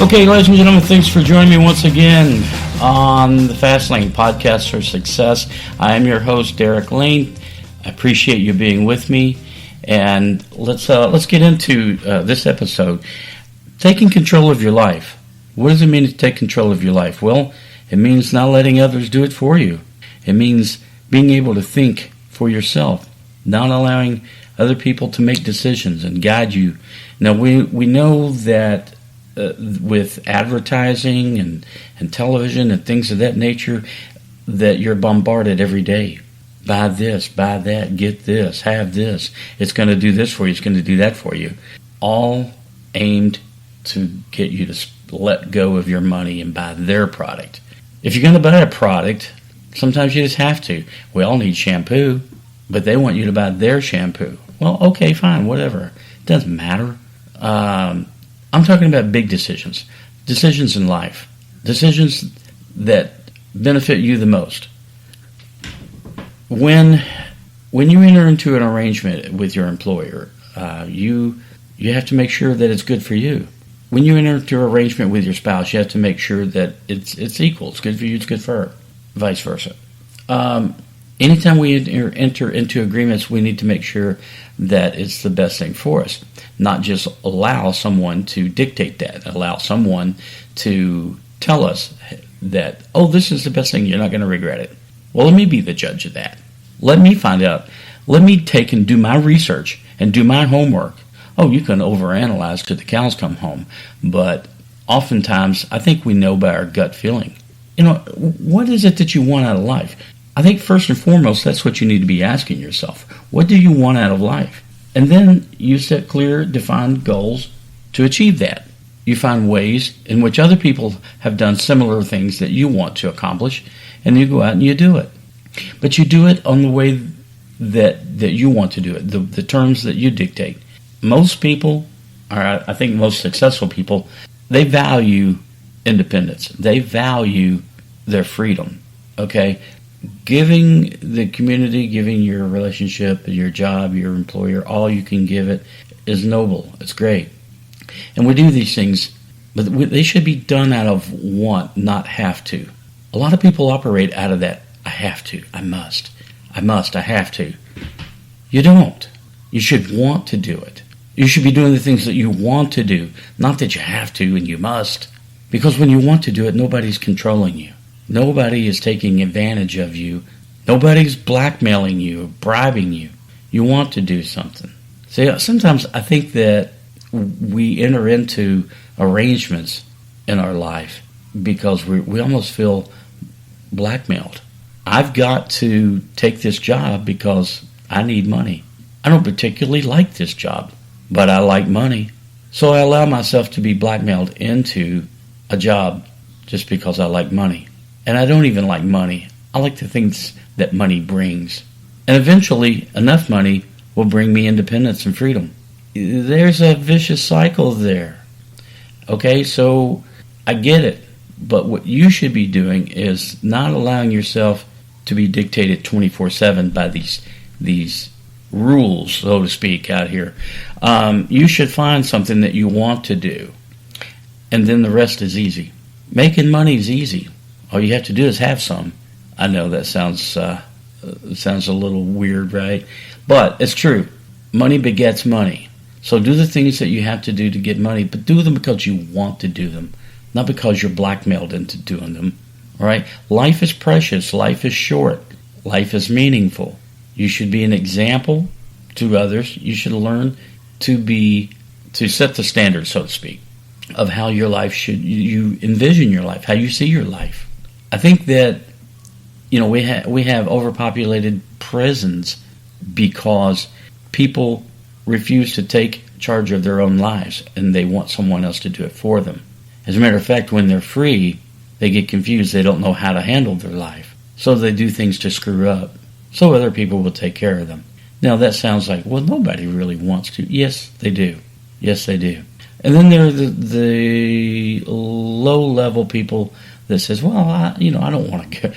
Okay, ladies and gentlemen, thanks for joining me once again on the Fast Lane Podcast for Success. I am your host, Derek Lane. I appreciate you being with me, and let's get into this episode. Taking control of your life. What does it mean to take control of your life? Well, it means not letting others do it for you. It means being able to think for yourself, not allowing other people to make decisions and guide you. Now, we know that with advertising and television and things of that nature, that you're bombarded every day. Buy this, buy that, get this, have this. It's going to do this for you. It's going to do that for you. All aimed to get you to let go of your money and buy their product. If you're going to buy a product, sometimes you just have to. We all need shampoo, but they want you to buy their shampoo. Well, okay, fine, whatever. It doesn't matter. I'm talking about big decisions. Decisions in life. Decisions that benefit you the most. When you enter into an arrangement with your employer, you have to make sure that it's good for you. When you enter into an arrangement with your spouse, you have to make sure that it's equal. It's good for you, it's good for her. Vice versa. Anytime we enter into agreements, we need to make sure that it's the best thing for us. Not just allow someone to dictate that. Allow someone to tell us that, oh, this is the best thing, you're not going to regret it. Well, let me be the judge of that. Let me find out. Let me take and do my research and do my homework. Oh, you can overanalyze till the cows come home. But oftentimes, I think we know by our gut feeling. You know, what is it that you want out of life? I think first and foremost, that's what you need to be asking yourself. What do you want out of life? And then you set clear, defined goals to achieve that. You find ways in which other people have done similar things that you want to accomplish, and you go out and you do it. But you do it on the way that you want to do it, the terms that you dictate. Most people, or I think most successful people, they value independence. They value their freedom, okay? Giving the community, giving your relationship, your job, your employer, all you can give it is noble. It's great. And we do these things, but they should be done out of want, not have to. A lot of people operate out of that, I have to, I must, I have to. You don't. You should want to do it. You should be doing the things that you want to do, not that you have to and you must. Because when you want to do it, nobody's controlling you. Nobody is taking advantage of you. Nobody's blackmailing you or bribing you. You want to do something. See, sometimes I think that we enter into arrangements in our life because we almost feel blackmailed. I've got to take this job because I need money. I don't particularly like this job, but I like money. So I allow myself to be blackmailed into a job just because I like money. And I don't even like money. I like the things that money brings. And eventually, enough money will bring me independence and freedom. There's a vicious cycle there. Okay, so I get it. But what you should be doing is not allowing yourself to be dictated 24/7 by these rules, so to speak, out here. You should find something that you want to do. And then the rest is easy. Making money is easy. All you have to do is have some. I know that sounds a little weird, right? But it's true. Money begets money. So do the things that you have to do to get money, but do them because you want to do them, not because you're blackmailed into doing them. All right? Life is precious. Life is short. Life is meaningful. You should be an example to others. You should learn to set the standard, so to speak, of how your life you envision your life, how you see your life. I think that, we have overpopulated prisons because people refuse to take charge of their own lives and they want someone else to do it for them. As a matter of fact, when they're free, they get confused. They don't know how to handle their life. So they do things to screw up. So other people will take care of them. Now that sounds like, well, nobody really wants to. Yes, they do. Yes, they do. And then there are the low-level people that says, well, I don't want to go.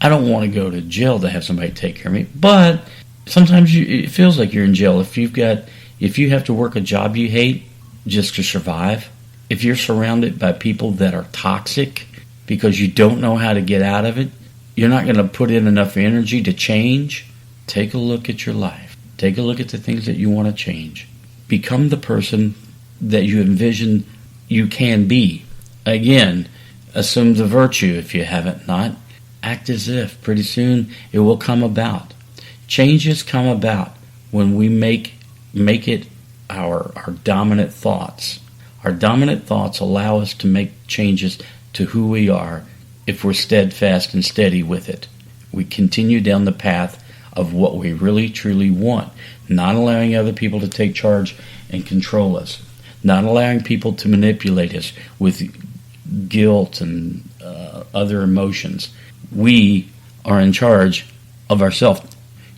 I don't want to go to jail to have somebody take care of me. But sometimes it feels like you're in jail if you have to work a job you hate just to survive. if you're surrounded by people that are toxic because you don't know how to get out of it, you're not going to put in enough energy to change. Take a look at your life. Take a look at the things that you want to change. Become the person that you envision you can be. Again, assume the virtue if you haven't not. Act as if. Pretty soon it will come about. Changes come about when we make it our dominant thoughts. Our dominant thoughts allow us to make changes to who we are if we're steadfast and steady with it. We continue down the path of what we really truly want, not allowing other people to take charge and control us, not allowing people to manipulate us with guilt and other emotions. We are in charge of ourselves.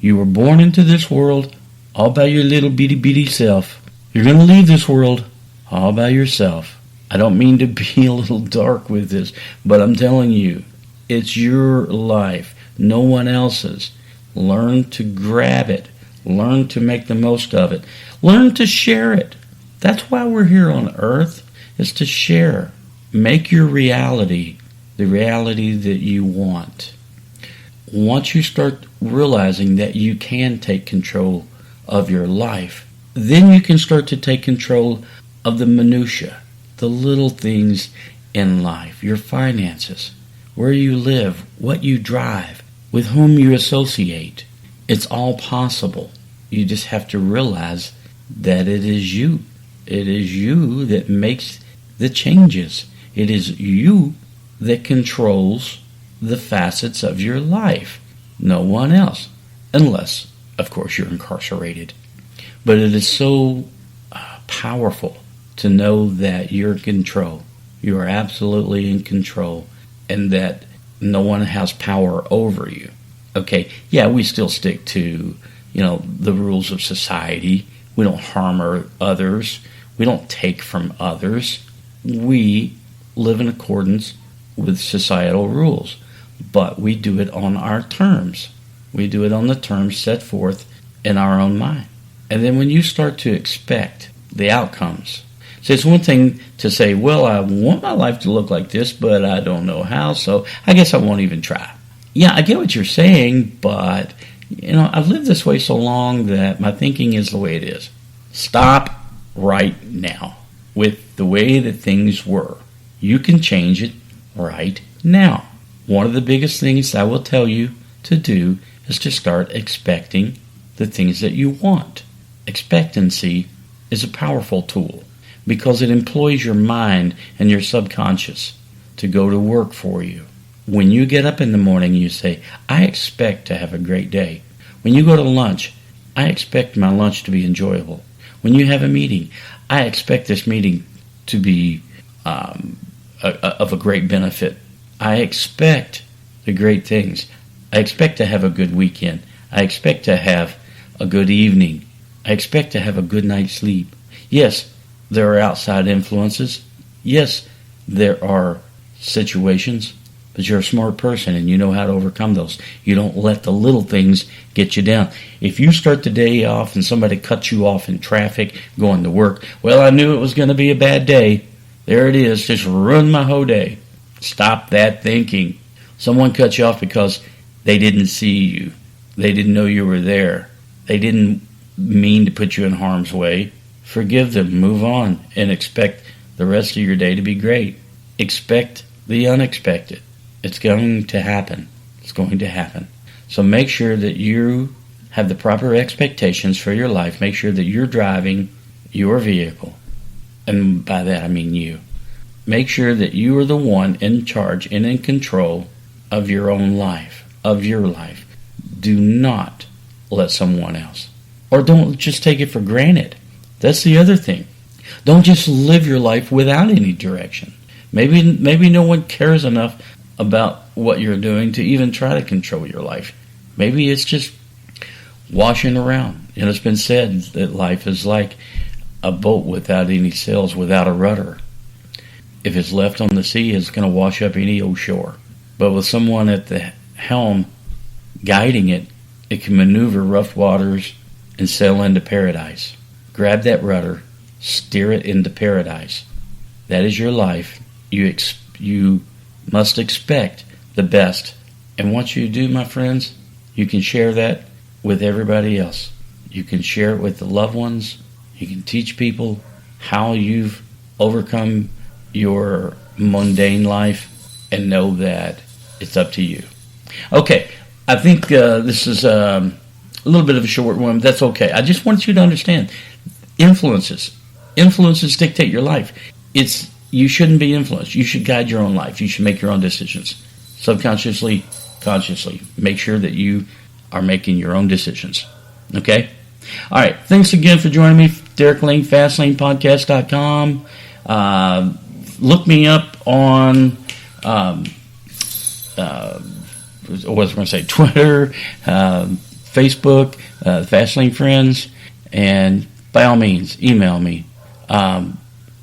You were born into this world all by your little bitty self. You're going to leave this world all by yourself. I don't mean to be a little dark with this, but I'm telling you, it's your life, no one else's. Learn to grab it. Learn to make the most of it. Learn to share it. That's why we're here on earth, is to share. Make your reality the reality that you want. Once you start realizing that you can take control of your life, then you can start to take control of the minutia, the little things in life, your finances, where you live, what you drive, with whom you associate. It's all possible. You just have to realize that it is you. It is you that makes the changes. It is you that controls the facets of your life. No one else. Unless, of course, you're incarcerated. But it is so powerful to know that you're in control. You are absolutely in control, and that no one has power over you. Okay, yeah, we still stick to, the rules of society. We don't harm others. We don't take from others. We live in accordance with societal rules, but we do it on our terms. We do it on the terms set forth in our own mind. And then when you start to expect the outcomes, so it's one thing to say, well, I want my life to look like this, but I don't know how, so I guess I won't even try. Yeah, I get what you're saying, but, I've lived this way so long that my thinking is the way it is. Stop right now with the way that things were. You can change it right now. One of the biggest things I will tell you to do is to start expecting the things that you want. Expectancy is a powerful tool because it employs your mind and your subconscious to go to work for you. When you get up in the morning, you say, I expect to have a great day. When you go to lunch, I expect my lunch to be enjoyable. When you have a meeting, I expect this meeting to be of a great benefit. I expect the great things. I expect to have a good weekend. I expect to have a good evening. I expect to have a good night's sleep. Yes, there are outside influences. Yes, there are situations, but you're a smart person and you know how to overcome those. You don't let the little things get you down. If you start the day off and somebody cuts you off in traffic going to work, well, I knew it was going to be a bad day. There it is. Just ruined my whole day. Stop that thinking. Someone cut you off because they didn't see you. They didn't know you were there. They didn't mean to put you in harm's way. Forgive them. Move on and expect the rest of your day to be great. Expect the unexpected. It's going to happen. It's going to happen. So make sure that you have the proper expectations for your life. Make sure that you're driving your vehicle. And by that I mean you. Make sure that you are the one in charge and in control of your own life, of your life. Do not let someone else. Or don't just take it for granted. That's the other thing. Don't just live your life without any direction. Maybe no one cares enough about what you're doing to even try to control your life. Maybe it's just washing around. It's been said that life is like a boat without any sails, without a rudder. If it's left on the sea, it's going to wash up any old shore. But with someone at the helm guiding it, it can maneuver rough waters and sail into paradise. Grab that rudder, steer it into paradise. That is your life. You must expect the best. And once you do, my friends, you can share that with everybody else. You can share it with the loved ones. You can teach people how you've overcome your mundane life and know that it's up to you. Okay, I think this is a little bit of a short one. But that's okay. I just want you to understand influences dictate your life. You shouldn't be influenced. You should guide your own life. You should make your own decisions. Subconsciously, consciously. Make sure that you are making your own decisions. Okay? All right. Thanks again for joining me. Derek Lane, FastLanePodcast.com. Look me up on, Twitter, Facebook, Fastlane Friends, and by all means, email me,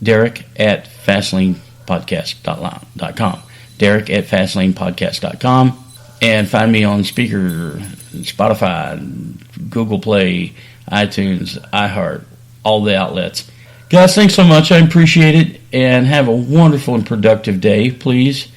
Derek at FastLanePodcast.com. Derek at FastLanePodcast.com. And find me on Speaker, Spotify, Google Play, iTunes, iHeart, all the outlets. Guys, thanks so much. I appreciate it. And have a wonderful and productive day. Please